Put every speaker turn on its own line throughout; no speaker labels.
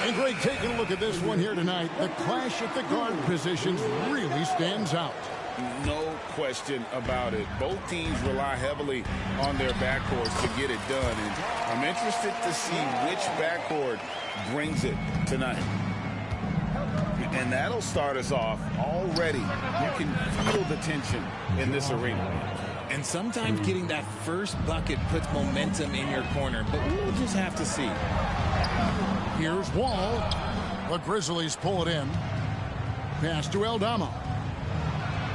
And Greg, taking a look at this one here tonight, the clash at the guard positions really stands out.
No question about it. Both teams rely heavily on their backcourts to get it done. And I'm interested to see which backcourt brings it tonight. And that'll start us off already. You can feel the tension in this arena.
And sometimes getting that first bucket puts momentum in your corner, but we'll just have to see.
Here's Wall. The Grizzlies pull it in. Pass to Aldama.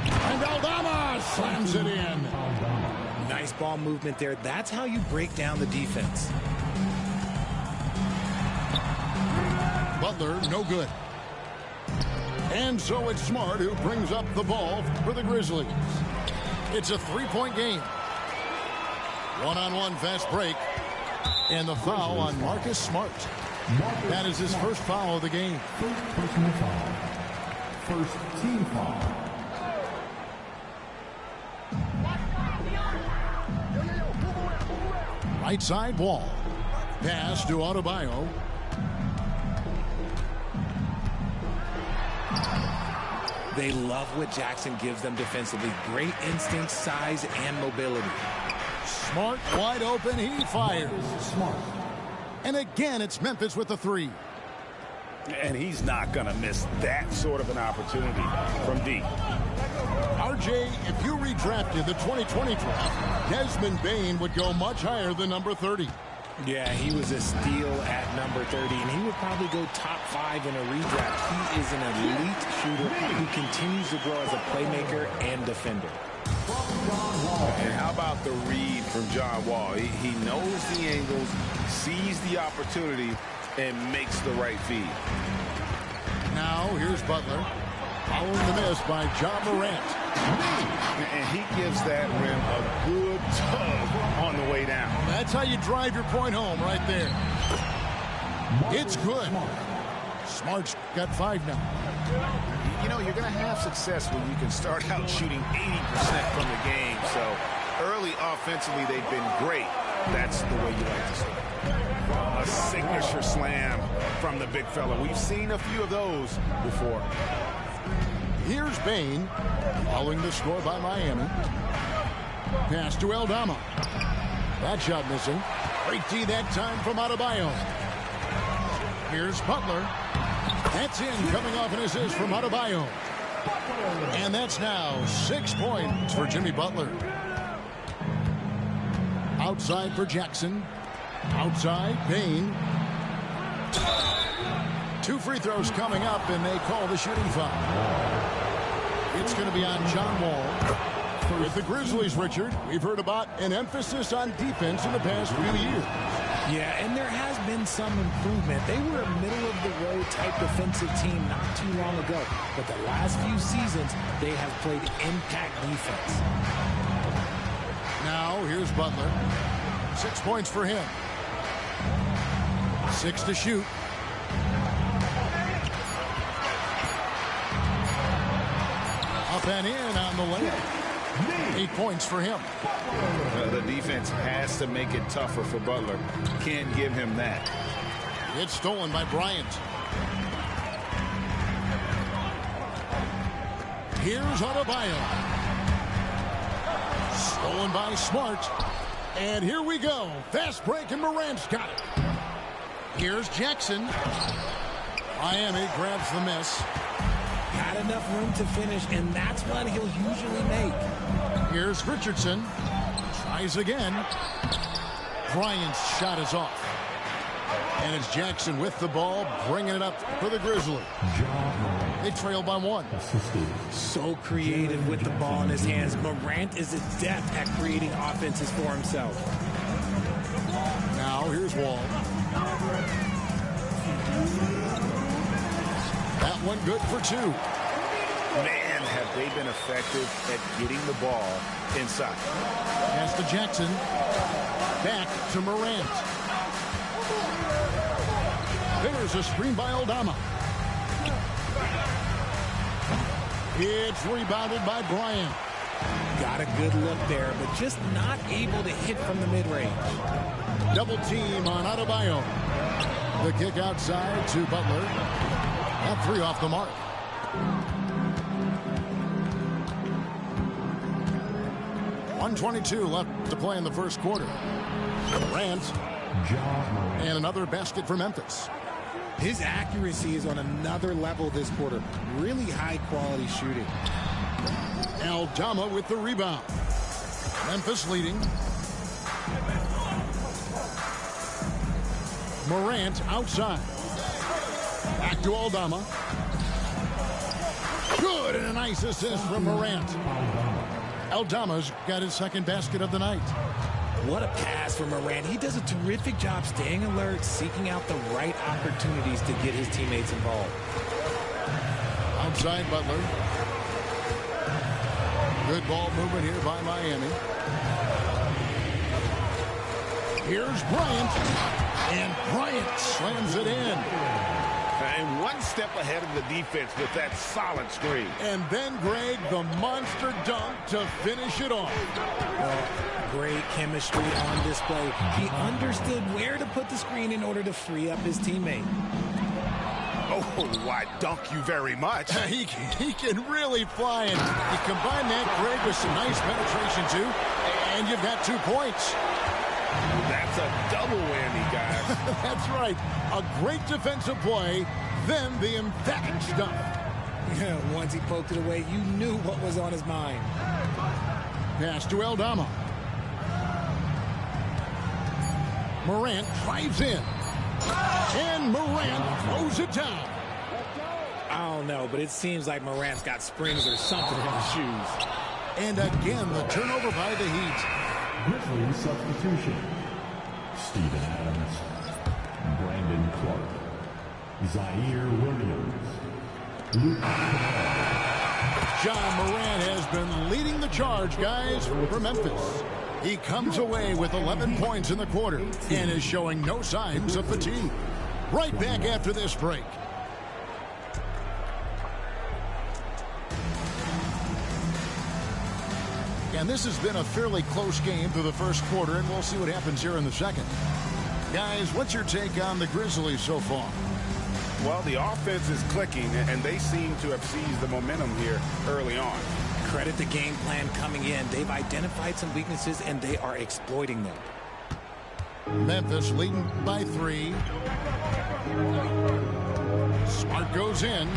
And Aldama slams it in.
Nice ball movement there. That's how you break down the defense.
Butler, no good. And so it's Smart who brings up the ball for the Grizzlies. It's a three-point game. One-on-one fast break. And the foul on Marcus Smart. That is his first foul of the game.
First personal foul. First team foul.
Right side Wall. Pass to Adebayo.
They love what Jackson gives them defensively. Great instinct, size, and mobility.
Smart wide open. He fires.
Smart.
And again, it's Memphis with the three.
And he's not going to miss that sort of an opportunity from deep.
RJ, if you redrafted the 2020 draft, Desmond Bane would go much higher than number 30.
Yeah, he was a steal at number 30, and he would probably go top 5 in a redraft. He is an elite shooter who continues to grow as a playmaker and defender.
And how about the read from John Wall? He knows the angles, sees the opportunity, and makes the right feed.
Now, here's Butler. Following the miss by John Morant.
And he gives that rim a good tug on the way down.
That's how you drive your point home right there. It's good. Smart's got 5 now.
You know, you're going to have success when you can start out shooting 80% from the game. So early offensively, they've been great. That's the way you like to start. A signature slam from the big fella. We've seen a few of those before.
Here's Bane, following the score by Miami. Pass to Aldama. That shot missing. Great D that time from Adebayo. Here's Butler. That's in, coming off an assist from Adebayo. And that's now 6 points for Jimmy Butler. Outside for Jackson. Outside, Bane. 2 free throws coming up, and they call the shooting foul. It's going to be on John Wall. With the Grizzlies, Richard, we've heard about an emphasis on defense in the past few years.
Yeah, and there has been some improvement. They were a middle-of-the-road type defensive team not too long ago. But the last few seasons, they have played impact defense.
Now, here's Butler. 6 points for him. 6 to shoot. Up and in on the layup. 8 points for him.
The defense has to make it tougher for Butler. Can't give him that.
It's stolen by Bryant. Here's Adebayo. Stolen by Smart. And here we go. Fast break, and Morant's got it. Here's Jackson. Miami grabs the miss.
Had enough room to finish, and that's what he'll usually make.
Here's Richardson. Tries again. Bryant's shot is off. And it's Jackson with the ball, bringing it up for the Grizzlies. They trail by 1.
So creative with the ball in his hands. Morant is adept at creating offenses for himself.
Now here's Wall. That one good for 2.
Man, have they been effective at getting the ball inside.
Pass to Jackson. Back to Morant. There's a screen by Aldama. It's rebounded by Bryant.
Got a good look there, but just not able to hit from the mid-range.
Double team on Adebayo. The kick outside to Butler. That three off the mark. .122 left to play in the first quarter. Morant. And another basket for Memphis.
His accuracy is on another level this quarter. Really high-quality shooting.
Aldama with the rebound. Memphis leading. Morant outside. Back to Aldama. Good, and a nice assist from Morant. Aldama's got his second basket of the night.
What a pass from Morant. He does a terrific job staying alert, seeking out the right opportunities to get his teammates involved.
Outside Butler. Good ball movement here by Miami. Here's Bryant. And Bryant slams it in.
And one step ahead of the defense with that solid screen.
And then, Greg, the monster dunk to finish it off.
Great chemistry on display. He understood where to put the screen in order to free up his teammate.
Oh, I dunk you very much.
He can really fly. And you combine that, Greg, with some nice penetration, too. And you've got 2 points.
That's a double whammy, guys.
That's right. A great defensive play, then the emphatic stuff.
Once he poked it away, you knew what was on his mind.
Pass to Aldama. Morant drives in. And Morant throws it down.
I don't know, but it seems like Morant's got springs or something in his shoes.
And again, the turnover by the Heat.
Grizzlies substitution. Steven Adams. Brandon Clark. Zaire Williams. Luke
John Morant has been leading the charge, guys, for Memphis. He comes away with 11 points in the quarter and is showing no signs of fatigue. Right back after this break. And this has been a fairly close game through the first quarter, and we'll see what happens here in the second. Guys, what's your take on the Grizzlies so far?
Well, the offense is clicking, and they seem to have seized the momentum here early on.
Credit the game plan coming in. They've identified some weaknesses, and they are exploiting them.
Memphis leading by 3. Smart goes in.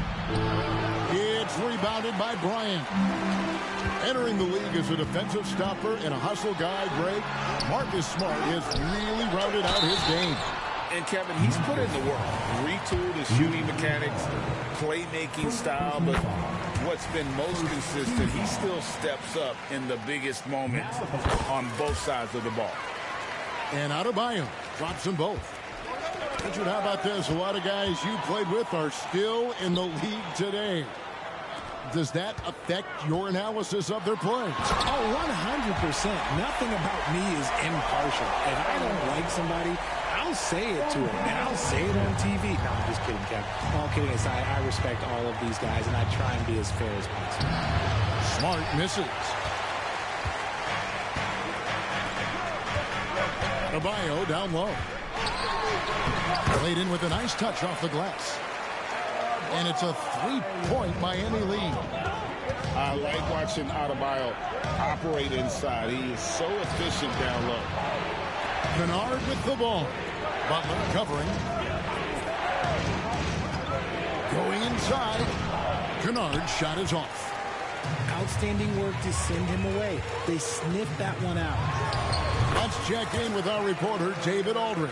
It's rebounded by Bryant. Entering the league as a defensive stopper and a hustle guy, Greg, Marcus Smart has really rounded out his game.
And, Kevin, he's put in the work. Retooled his shooting mechanics, playmaking style, but what's been most consistent, he still steps up in the biggest moments on both sides of the ball.
And Adebayo drops them both. Richard, how about this? A lot of guys you played with are still in the league today. Does that affect your analysis of their play?
Oh, 100%. Nothing about me is impartial. If I don't like somebody, I'll say it to him, and I'll say it on TV. No, I'm just kidding, Kevin. All kidding aside, I respect all of these guys, and I try and be as fair as possible.
Smart misses. Adebayo down low. Played in with a nice touch off the glass. And it's a 3-point Miami lead.
I like watching Adebayo operate inside. He is so efficient down low.
Kennard with the ball. Butler covering. Going inside. Kennard's shot is off.
Outstanding work to send him away. They sniffed that one out.
Let's check in with our reporter, David Aldridge.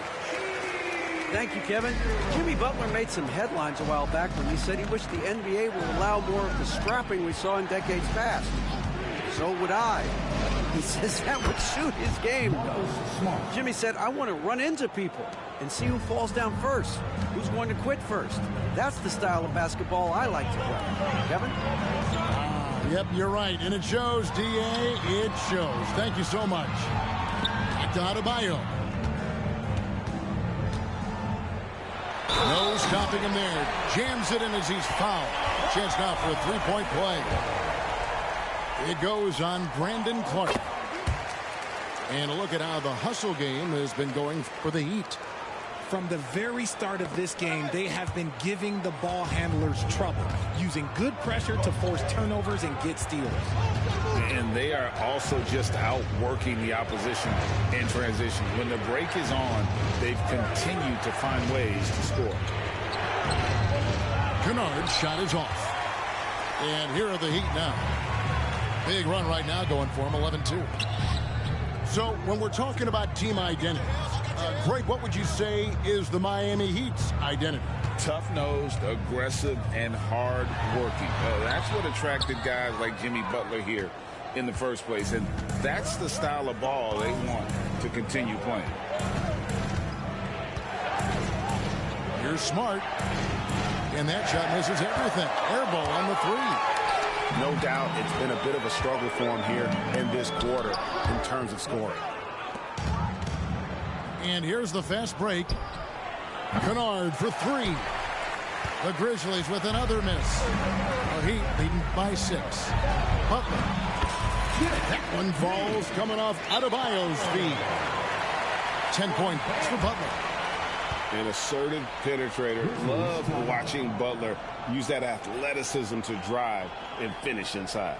Thank you, Kevin. Jimmy Butler made some headlines a while back when he said he wished the NBA would allow more of the scrapping we saw in decades past. So would I. He says that would suit his game. Jimmy said, I want to run into people and see who falls down first, who's going to quit first. That's the style of basketball I like to play. Kevin?
Yep, you're right. And it shows, D.A. It shows. Thank you so much. Back to Adebayo. No stopping him there. Jams it in as he's fouled. Chance now for a 3-point play. It goes on Brandon Clark. And a look at how the hustle game has been going for the Heat.
From the very start of this game, they have been giving the ball handlers trouble, using good pressure to force turnovers and get steals.
And they are also just outworking the opposition in transition. When the break is on, they've continued to find ways to score.
Kennard's shot is off. And here are the Heat now. Big run right now going for them, 11-2. So when we're talking about team identity, Greg, what would you say is the Miami Heat's identity?
Tough-nosed, aggressive, and hard-working. That's what attracted guys like Jimmy Butler here in the first place. And that's the style of ball they want to continue playing.
Here's Smart. And that shot misses everything. Air ball on the three.
No doubt it's been a bit of a struggle for him here in this quarter in terms of scoring.
And here's the fast break. Kennard for three. The Grizzlies with another miss. The Heat leading by 6. Butler. That one falls coming off Adebayo's feet. 10 points for Butler.
An assertive penetrator. Love watching Butler use that athleticism to drive and finish inside.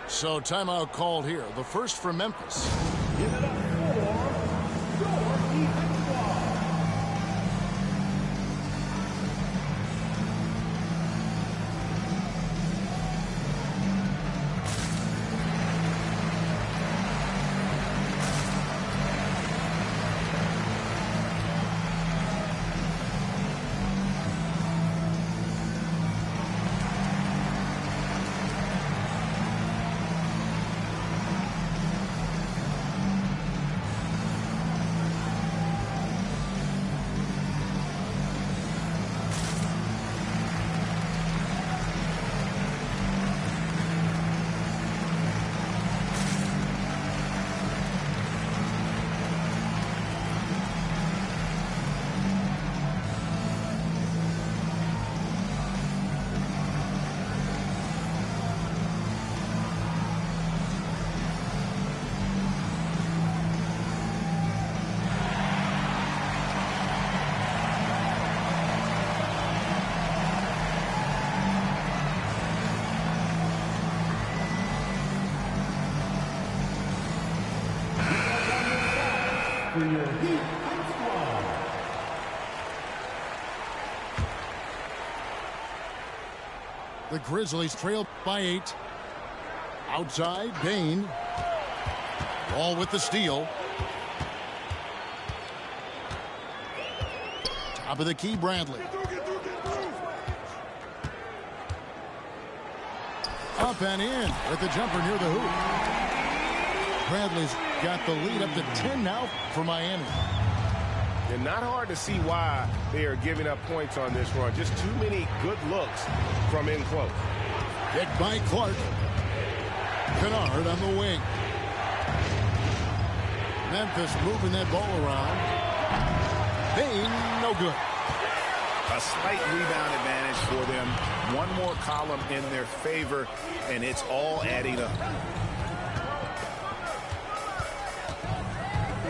So timeout called here. The first for Memphis.
Give it up for your Heat squad. For your Heat squad.
The Grizzlies trail by 8. Outside, Bain. Ball with the steal. Top of the key, Bradley. Up and in with the jumper near the hoop. Bradley's got the lead up to 10 now for Miami.
And not hard to see why they are giving up points on this run. Just too many good looks from in close.
Hit by Clark. Kennard on the wing. Memphis moving that ball around. Bain, no good.
A slight rebound advantage for them. One more column in their favor, and it's all adding up.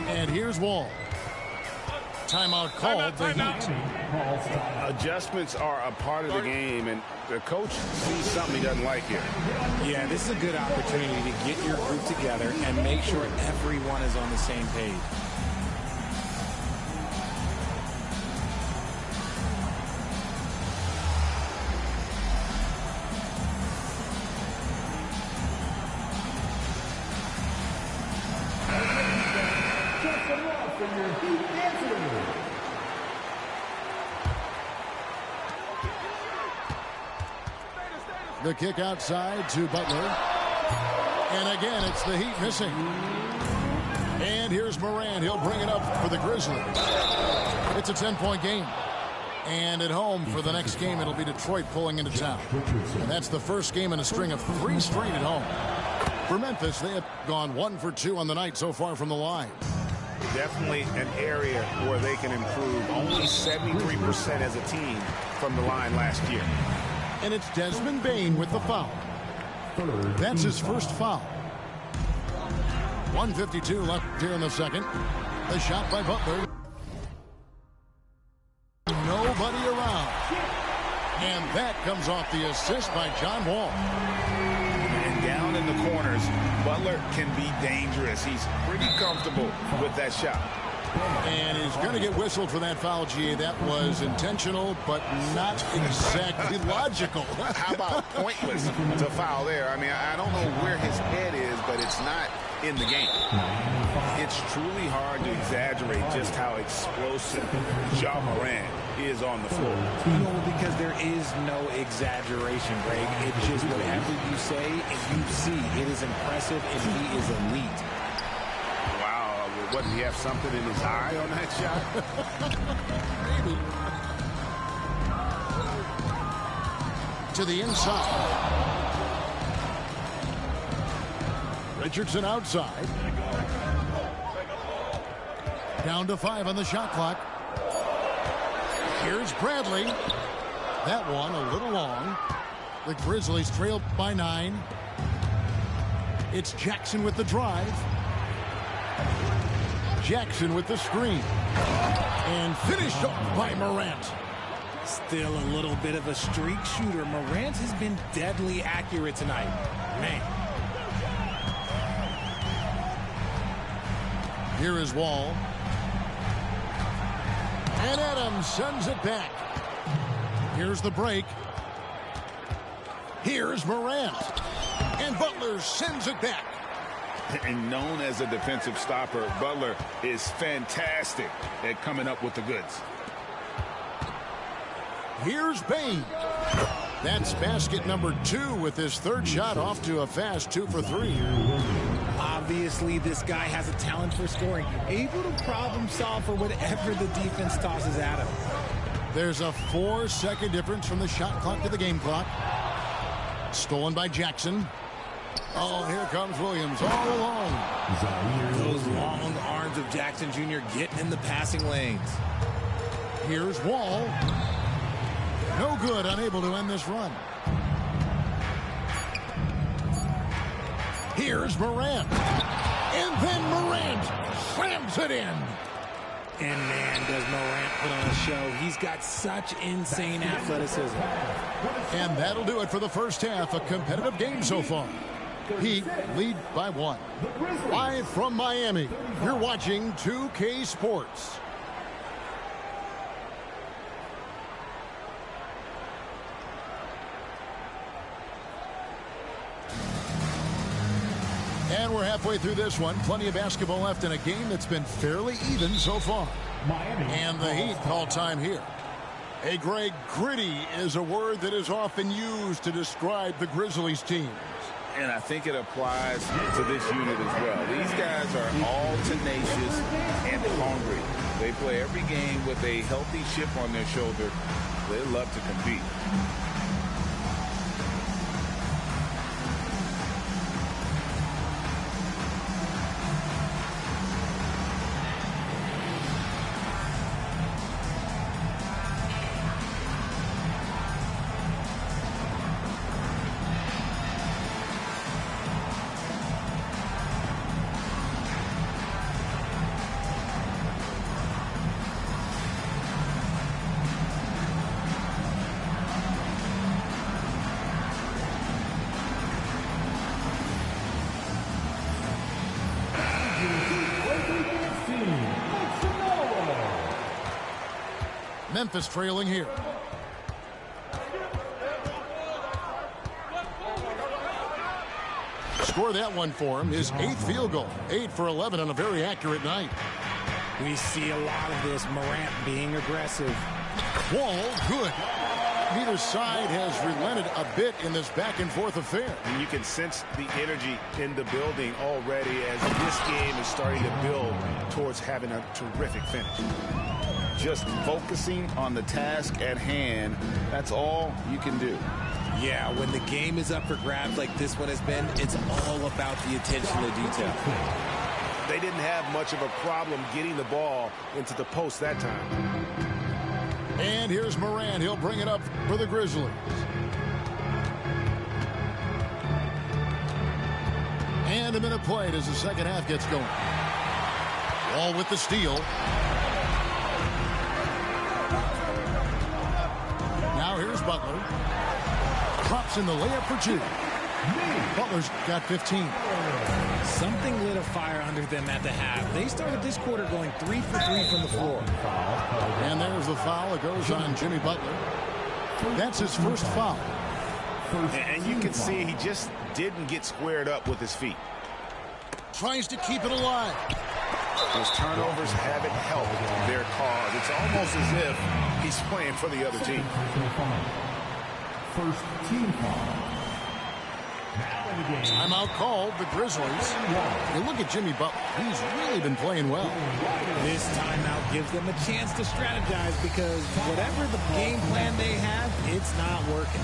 And here's Wall. Timeout called. The Heat.
Adjustments are a part of the game, and the coach sees something he doesn't like here.
Yeah, this is a good opportunity to get your group together and make sure everyone is on the same page.
The kick outside to Butler. And again, it's the Heat missing. And here's Moran. He'll bring it up for the Grizzlies. It's a 10-point game. And at home for the next game, it'll be Detroit pulling into town. And that's the first game in a string of 3 straight at home. For Memphis, they have gone 1 for 2 on the night so far from the line.
Definitely an area where they can improve. Only 73% as a team from the line last year.
And it's Desmond Bain with the foul. That's his first foul. 1:52 left here in the second. The shot by Butler. comes off the assist by John Wall.
And down in the corners, Butler can be dangerous. He's pretty comfortable with that shot.
And he's going to get whistled for that foul, GA. That was intentional, but not exactly logical.
How about pointless to foul there? I mean, I don't know where his head is, but it's not in the game. It's truly hard to exaggerate just how explosive Ja Morant is on the floor.
No, because there is no exaggeration, Greg. It's just whatever you say and you see. It is impressive, and he is elite.
Wow, what, did he have something in his eye on that shot?
Maybe. To the inside. Richardson outside. Down to 5 on the shot clock. Here's Bradley. That one a little long. The Grizzlies trail by 9. It's Jackson with the drive. Jackson with the screen. And finished off by Morant.
Still a little bit of a streak shooter. Morant has been deadly accurate tonight. Man.
Here is Wall. And Adams sends it back. Here's the break. Here's Morant. And Butler sends it back.
And known as a defensive stopper, Butler is fantastic at coming up with the goods.
Here's Bane. That's basket number 2 with his third shot off to a fast 2 for 3.
Obviously, this guy has a talent for scoring, able to problem solve for whatever the defense tosses at him.
There's a 4-second difference from the shot clock to the game clock. Stolen by Jackson. Oh, here comes Williams all along.
Those long arms of Jackson Jr. getting in the passing lanes.
Here's Wall. No good, unable to end this run. Here's Morant. And then Morant slams it in.
And man, does Morant put on a show. He's got such insane athleticism.
And that'll do it for the first half. A competitive game so far. Heat lead by 1. Live from Miami, you're watching 2K Sports. And we're halfway through this one. Plenty of basketball left in a game that's been fairly even so far. And the Heat call time here. Hey, Greg, gritty is a word that is often used to describe the Grizzlies team.
And I think it applies to this unit as well. These guys are all tenacious and hungry. They play every game with a healthy chip on their shoulder. They love to compete.
Memphis trailing here. Score that one for him. His 8th field goal. 8 for 11 on a very accurate night.
We see a lot of this. Morant being aggressive.
Wall, good. Neither side has relented a bit in this back-and-forth affair.
And you can sense the energy in the building already as this game is starting to build towards having a terrific finish. Just focusing on the task at hand, that's all you can do.
Yeah, when the game is up for grabs like this one has been, it's all about the attention to detail.
They didn't have much of a problem getting the ball into the post that time.
And here's Morant. He'll bring it up for the Grizzlies. And a minute played as the second half gets going. Wall with the steal. Now here's Butler. Drops in the layup for two. Butler's got 15.
Something lit a fire under them at the half. They started this quarter going 3 for 3 from the floor.
And there's the foul. It goes on Jimmy Butler. That's his first foul.
And you can see he just didn't get squared up with his feet.
Tries to keep it alive.
Those turnovers haven't helped their cause. It's almost as if he's playing for the other team.
First team foul.
Timeout called, the Grizzlies. You look at Jimmy Butler. He's really been playing well.
This timeout gives them a chance to strategize because whatever the game plan they have, it's not working.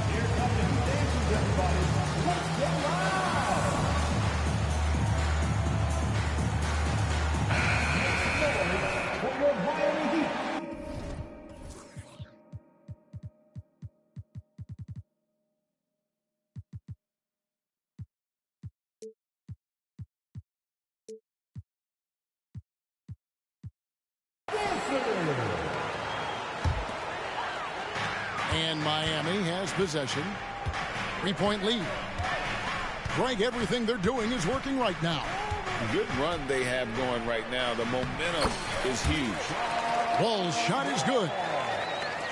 And Miami has possession. 3-point lead. Greg, everything they're doing is working right now.
Good run they have going right now. The momentum is huge.
Ball's shot is good.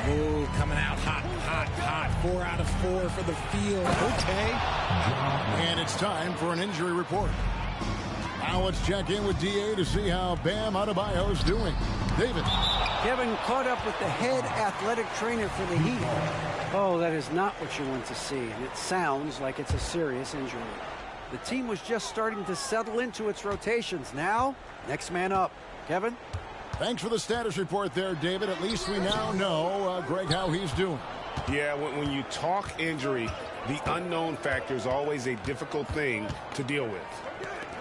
Ooh, coming out hot, hot, hot. 4 out of 4 for the field. Okay.
And it's time for an injury report. Now let's check in with DA to see how Bam Adebayo's doing. David.
Kevin caught up with the head athletic trainer for the Heat. Oh, that is not what you want to see, and it sounds like it's a serious injury. The team was just starting to settle into its rotations. Now, next man up. Kevin?
Thanks for the status report there, David. At least we now know, Greg, how he's doing.
Yeah, when you talk injury, the unknown factor is always a difficult thing to deal with.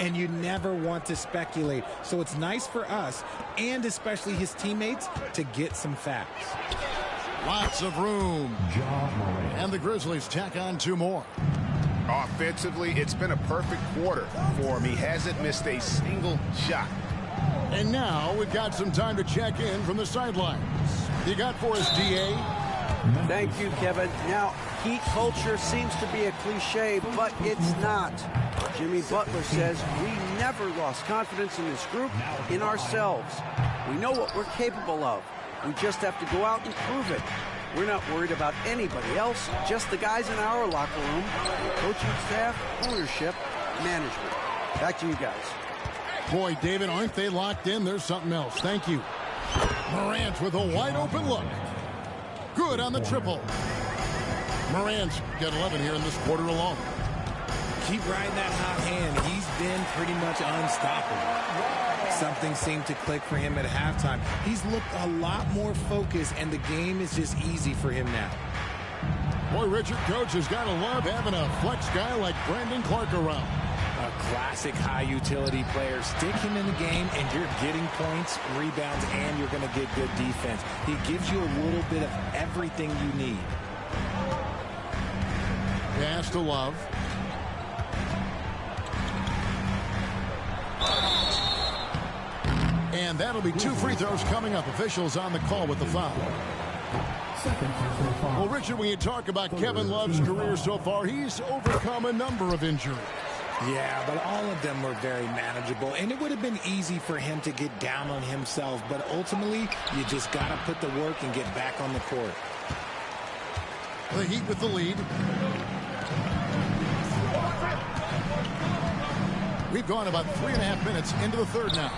And you never want to speculate. So it's nice for us, and especially his teammates, to get some facts.
Lots of room. And the Grizzlies tack on 2 more.
Offensively, it's been a perfect quarter for him. He hasn't missed a single shot.
And now we've got some time to check in from the sidelines. You got for us, DA?
Thank you, Kevin. Now, Heat culture seems to be a cliche, but it's not. Jimmy Butler says we never lost confidence in this group, in ourselves. We know what we're capable of. We just have to go out and prove it. We're not worried about anybody else, just the guys in our locker room, coaching staff, ownership, management. Back to you guys.
Boy, David, aren't they locked in? There's something else. Thank you. Morant with a wide open look. Good on the triple. Morant's got 11 here in this quarter alone.
Keep riding that hot hand. He's been pretty much unstoppable. Something seemed to click for him at halftime. He's looked a lot more focused, and the game is just easy for him now.
Boy, Richard, coach has got to love having a flex guy like Brandon Clark around.
A classic high-utility player. Stick him in the game, and you're getting points, rebounds, and you're going to get good defense. He gives you a little bit of everything you need.
Pass to Love. And that'll be 2 free throws coming up. Officials on the call with the foul. Well, Richard, when you talk about Kevin Love's career so far, he's overcome a number of injuries.
Yeah, but all of them were very manageable, and it would have been easy for him to get down on himself, but ultimately, you just got to put the work and get back on the court.
The Heat with the lead. We've gone about 3.5 minutes into the third now.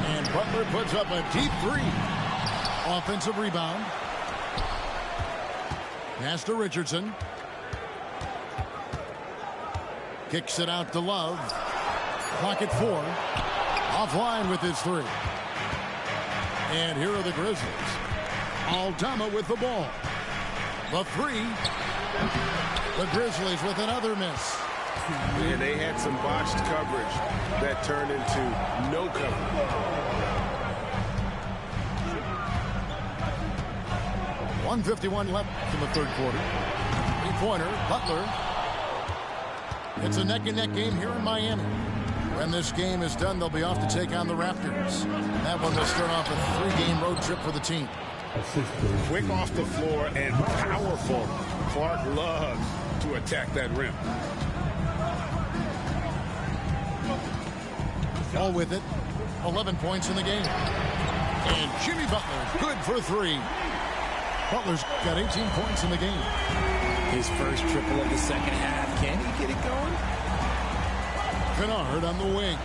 And Butler puts up a deep 3. Offensive rebound. Pass to Richardson. Kicks it out to Love. Clock at 4. Offline with his 3. And here are the Grizzlies. Aldama with the ball. The 3. The Grizzlies with another miss.
Yeah, they had some botched coverage that turned into no coverage.
1:51 left in the third quarter. 3-pointer, Butler. It's a neck-and-neck game here in Miami. When this game is done, they'll be off to take on the Raptors. That one will start off a 3-game road trip for the team.
Quick off the floor and powerful. Clark loves to attack that rim.
Ball with it. 11 points in the game. And Jimmy Butler, good for 3. Butler's got 18 points in the game.
His first triple of the second half. Can he get it going?
Kennard on the wing.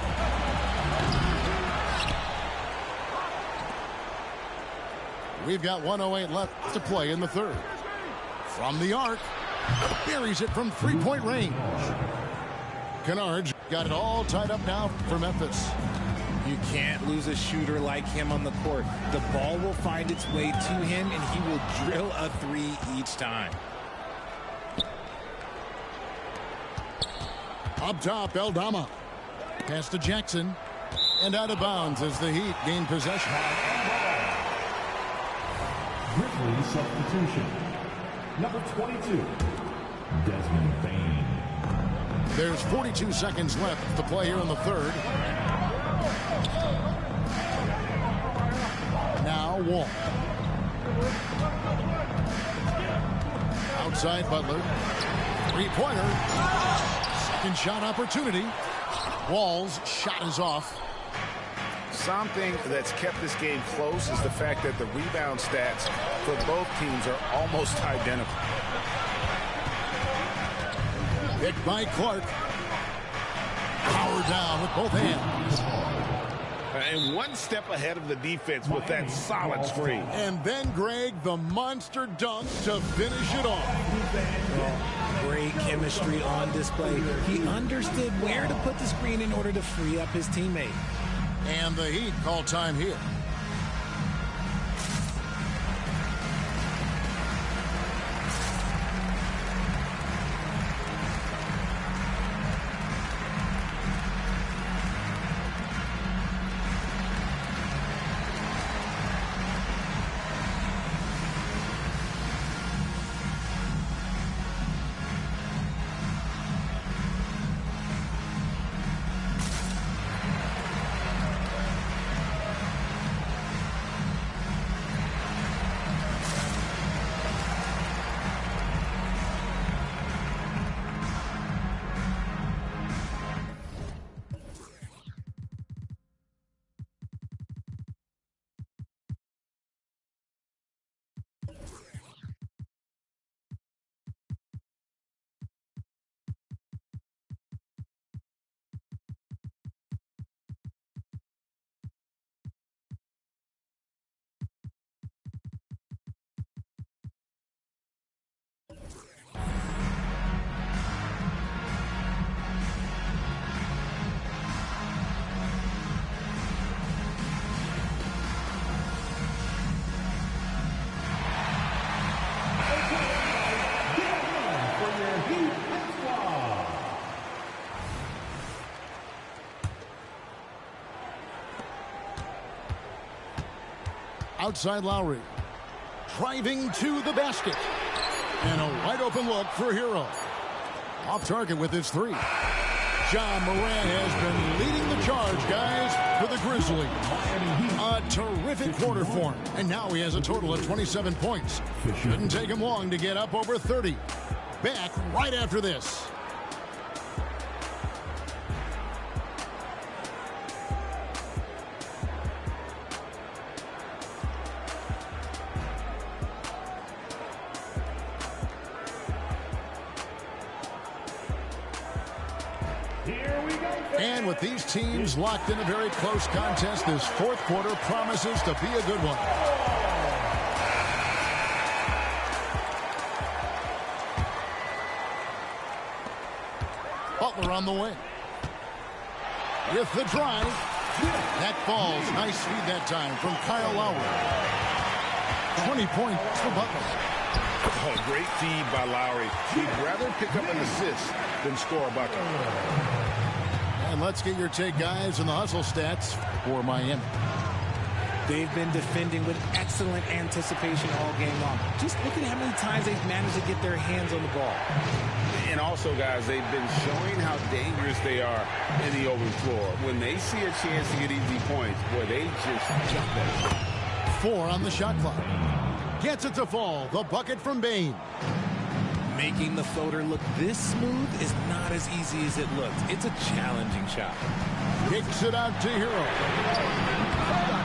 We've got 1:08 left to play in the third. From the arc, buries it from three-point range. Kennard's got it all tied up now for Memphis.
You can't lose a shooter like him on the court. The ball will find its way to him, and he will drill a 3 each time.
Up top, Eldama. Pass to Jackson. And out of bounds as the Heat gain possession.
Grizzly substitution. Number 22, Desmond Bain.
There's 42 seconds left to play here in the third. Now Wall. Outside Butler. Three-pointer. Second shot opportunity. Wall's shot is off.
Something that's kept this game close is the fact that the rebound stats for both teams are almost identical.
Picked by Clark. Power down with both hands.
And one step ahead of the defense with that solid screen.
And then, Greg, the monster dunk to finish it off.
Great chemistry on display. He understood where to put the screen in order to free up his teammate.
And the Heat call time here. Outside Lowry. Driving to the basket. And a wide open look for Hero. Off target with his 3. John Moran has been leading the charge, guys, for the Grizzlies. A terrific quarter for him. And now he has a total of 27 points. Shouldn't take him long to get up over 30. Back right after this. And with these teams locked in a very close contest, this fourth quarter promises to be a good one. Butler on the wing. With the drive. That falls. Nice feed that time from Kyle Lowry. 20 points for Butler.
Oh, great feed by Lowry. He'd rather pick up an assist than score a bucket.
And let's get your take, guys, on the hustle stats for Miami.
They've been defending with excellent anticipation all game long. Just look at how many times they've managed to get their hands on the ball.
And also, guys, they've been showing how dangerous they are in the open floor. When they see a chance to get easy points, boy, they just jump at it.
4 on the shot clock. Gets it to fall. The bucket from Bane.
Making the floater look this smooth is not as easy as it looks. It's a challenging shot.
Kicks it out to Hero.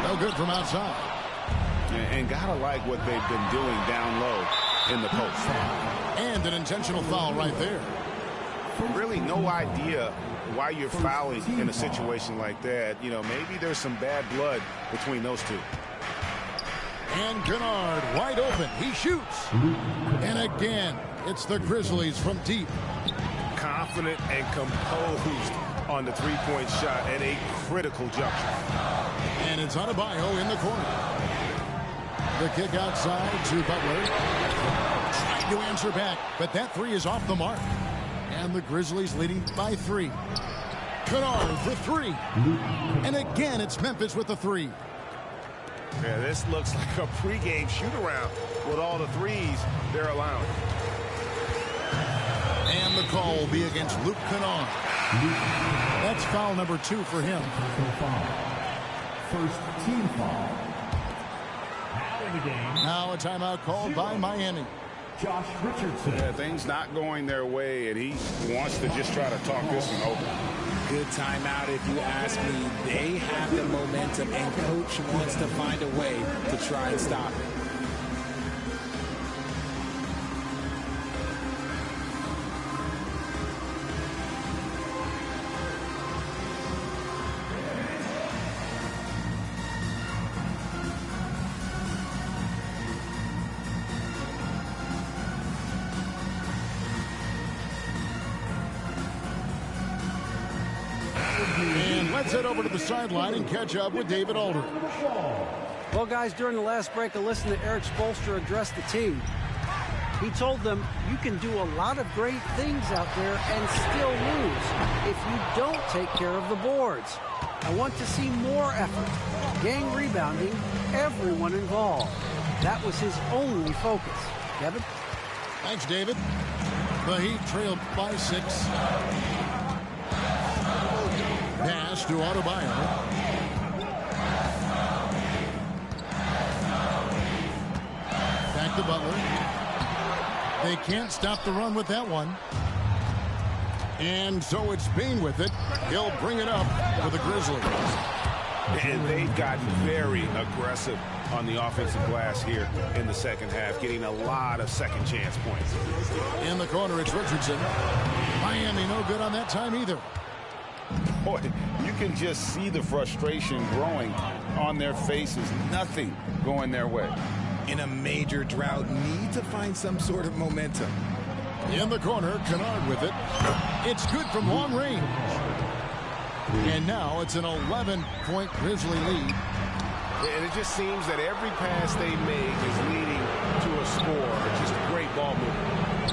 No good from outside.
And gotta like what they've been doing down low in the post.
And an intentional foul right there.
Really no idea why you're fouling in a situation like that. You know, maybe there's some bad blood between those two.
And Kennard wide open. He shoots. And again, it's the Grizzlies from deep.
Confident and composed on the three-point shot at a critical juncture.
And it's Adebayo in the corner. The kick outside to Butler. Trying to answer back, but that three is off the mark. And the Grizzlies leading by 3. Kennard for 3. And again, it's Memphis with the 3.
Yeah, this looks like a pregame shoot-around with all the threes they're allowing.
And the call will be against Luke Kennard. That's foul number 2 for him.
First team foul. Now in the game.
Now a timeout called by Miami.
Josh Richardson.
Yeah, things not going their way, and he wants to just try to talk this one over.
Good timeout if you ask me. They have the momentum, and coach wants to find a way to try and stop it.
And let's head over to the sideline and catch up with David Aldridge.
Well, guys, during the last break, I listened to Eric Spoelstra address the team. He told them, you can do a lot of great things out there and still lose if you don't take care of the boards. I want to see more effort, gang rebounding, everyone involved. That was his only focus. Kevin?
Thanks, David. The Heat trailed by 6. Pass to Adebayo. Back to Butler. They can't stop the run with that one. And so it's Bane with it. He'll bring it up for the Grizzlies.
And they've gotten very aggressive on the offensive glass here in the second half, getting a lot of second chance points.
In the corner, it's Richardson. Miami no good on that time either.
Boy, you can just see the frustration growing on their faces. Nothing going their way.
In a major drought, need to find some sort of momentum.
In the corner, Kennard with it. It's good from long range. And now it's an 11-point Grizzly lead.
And it just seems that every pass they make is leading to a score. It's just a great ball movement.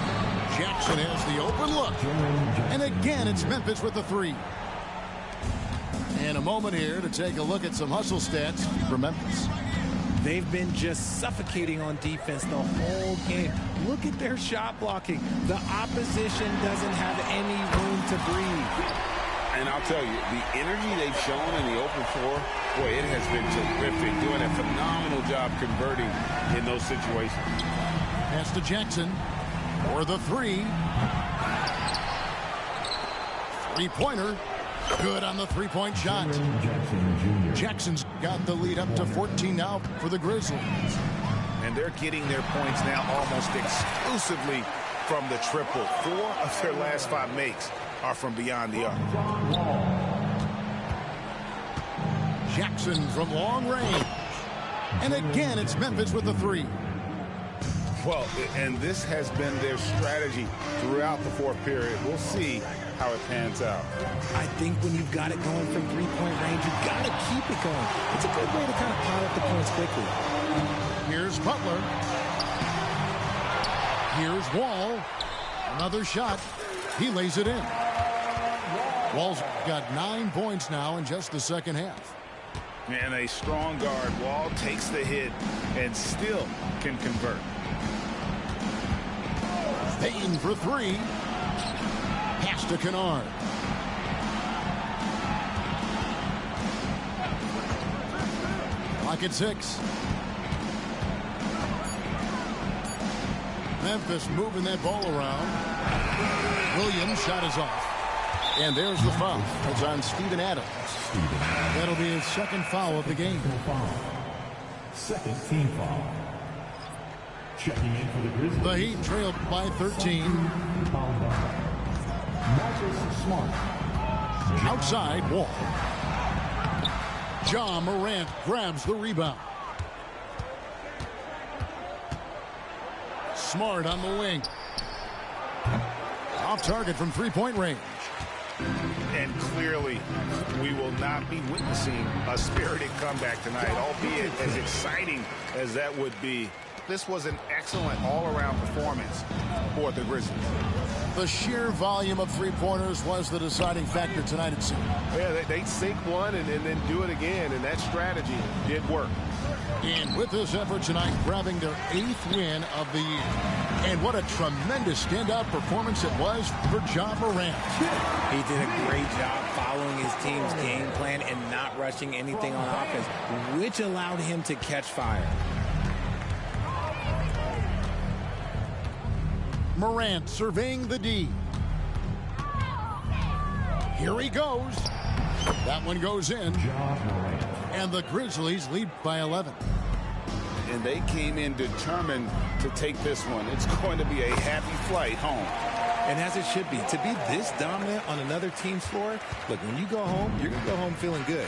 Jackson has the open look. And again, it's Memphis with the 3. And a moment here to take a look at some hustle stats for Memphis.
They've been just suffocating on defense the whole game. Look at their shot blocking. The opposition doesn't have any room to breathe.
And I'll tell you, the energy they've shown in the open floor, boy, it has been terrific. Doing a phenomenal job converting in those situations.
Pass to Jackson for the 3. 3-pointer. Good on the 3-point shot. Jackson's got the lead up to 14 now for the Grizzlies.
And they're getting their points now almost exclusively from the triple. 4 of their last 5 makes are from beyond the arc.
Jackson from long range. And again, it's Memphis with the 3.
Well, and this has been their strategy throughout the fourth period. We'll see how it pans out.
I think when you've got it going from 3-point range, you've got to keep it going. It's a good way to kind of pile up the points quickly.
Here's Butler. Here's Wall. Another shot. He lays it in. Wall's got 9 points now in just the second half.
And a strong guard. Wall takes the hit and still can convert.
Payne for 3. Pass to Kennard. Clock at 6. Memphis moving that ball around. Williams' shot is off. And there's the foul. It's on Steven Adams. That'll be his second foul of the game.
Second team foul. Checking in for the Grizzlies.
The Heat trailed by 13.
Marcus Smart.
Outside, Wall. Ja Morant grabs the rebound. Smart on the wing. Off target from three-point range.
And clearly, we will not be witnessing a spirited comeback tonight, albeit as exciting as that would be. This was an excellent all-around performance for the Grizzlies.
The sheer volume of three-pointers was the deciding factor tonight, it seemed.
Yeah, they sink one and then do it again, and that strategy did work.
And with this effort tonight, grabbing their 8th win of the year. And what a tremendous standout performance it was for Ja Morant.
He did a great job following his team's game plan and not rushing anything on offense, which allowed him to catch fire.
Morant surveying the D. Here he goes. That one goes in. And the Grizzlies lead by 11.
And they came in determined to take this one. It's going to be a happy flight home.
And as it should be, to be this dominant on another team's floor, look, when you go home, you're going to go home feeling good.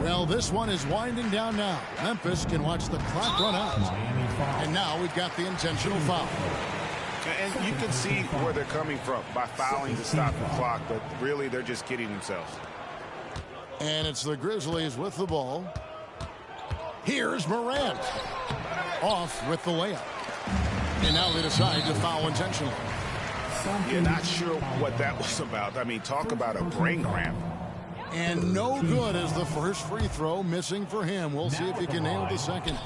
Well, this one is winding down now. Memphis can watch the clock run out. And now we've got the intentional foul.
And you can see where they're coming from by fouling to stop the clock, but really they're just kidding themselves.
And it's the Grizzlies with the ball. Here's Morant. Off with the layup. And now they decide to foul intentionally.
You're not sure what that was about. I mean, talk about a brain cramp.
And no good as the first free throw missing for him. We'll see if he can nail the second.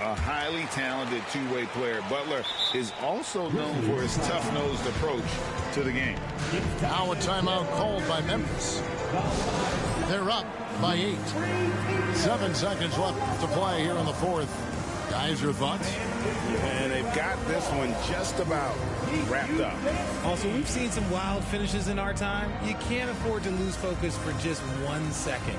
A highly talented two-way player. Butler is also known for his tough-nosed approach to the game.
Now a timeout called by Memphis. They're up by 8. 7 seconds left to play here in the fourth. Guys, your thoughts?
And they've got this one just about wrapped up.
Also, we've seen some wild finishes in our time. You can't afford to lose focus for just 1 second.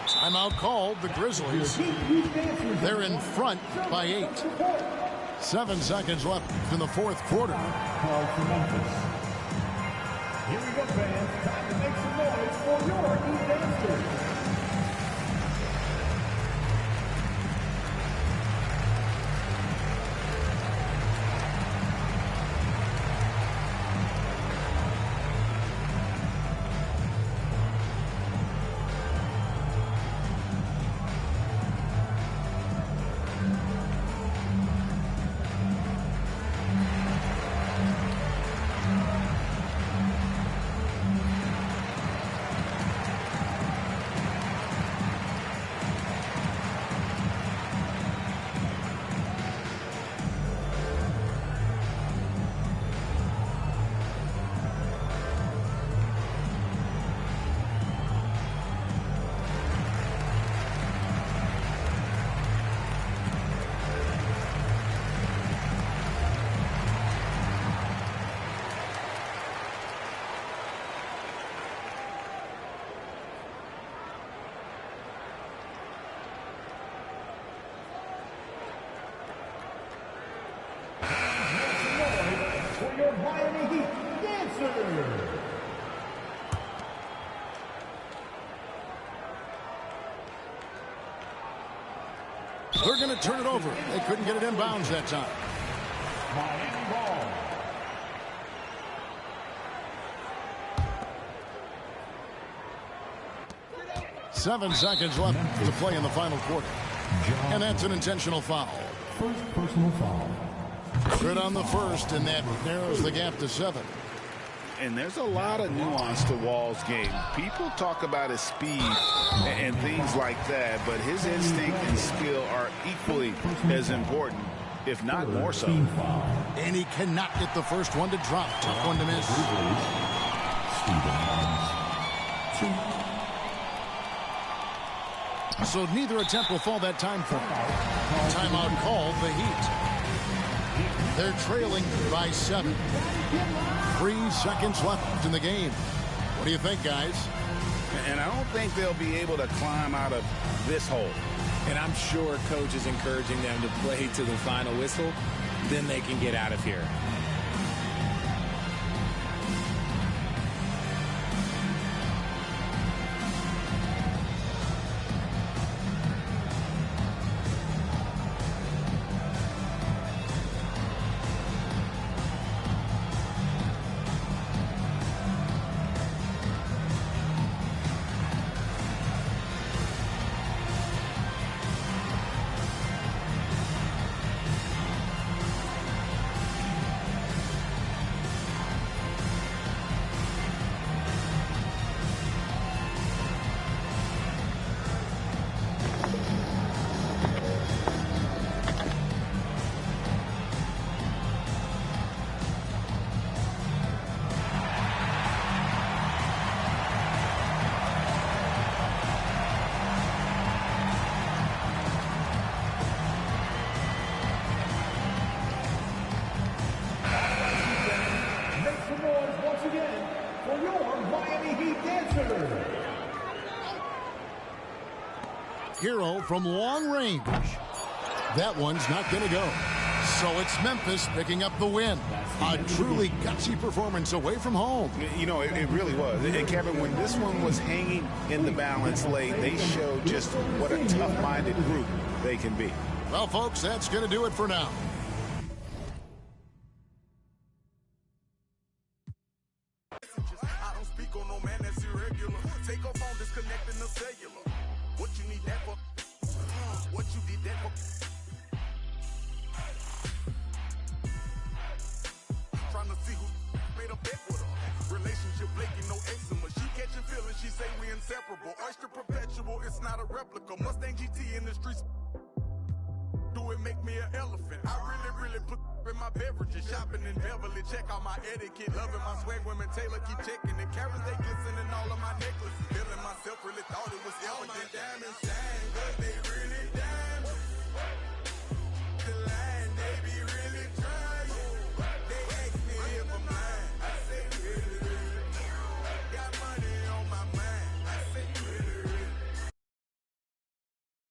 Timeout called. The Grizzlies. They're in front by 8. 7 seconds left in the fourth quarter.
Call for Memphis. Here we go, fans. Time to make some noise for your Heat dancers.
They're going to turn it over. They couldn't get it in bounds that time.
Miami ball.
Seven seconds left to play in the final quarter. And that's an intentional foul.
First personal foul.
Good on the first, and that narrows the gap to 7.
And there's a lot of nuance to Wall's game. People talk about his speed and things like that, but his instinct and skill are equally as important, if not more so.
And he cannot get the first one to drop. Tough one to miss. So neither attempt will fall that time for him. Timeout called the Heat. They're trailing by 7. 3 seconds left in the game. What do you think, guys?
And I don't think they'll be able to climb out of this hole.
And I'm sure coach is encouraging them to play to the final whistle. Then they can get out of here.
Hero from long range. That one's not going to go. So it's Memphis picking up the win. A truly gutsy performance away from home.
You know, it really was. And Kevin, when this one was hanging in the balance late, they showed just what a tough-minded group they can be.
Well, folks, that's going to do it for now.
I don't speak on no man that's irregular. Take off on disconnecting the cellular. What you need that for? What you did that for? Trying to see who made a bet with her. Relationship flaking, no eczema. She catching feelings, she say we inseparable. Oyster perpetual, it's not a replica. Mustang GT in the streets. Do it make me an elephant? I really put in my beverages. Shopping in Beverly, check out my etiquette. Loving my swag, women Taylor keep checking the carrots they glistening all of my necklaces. Feeling myself, really thought it was evident. All my diamonds shine.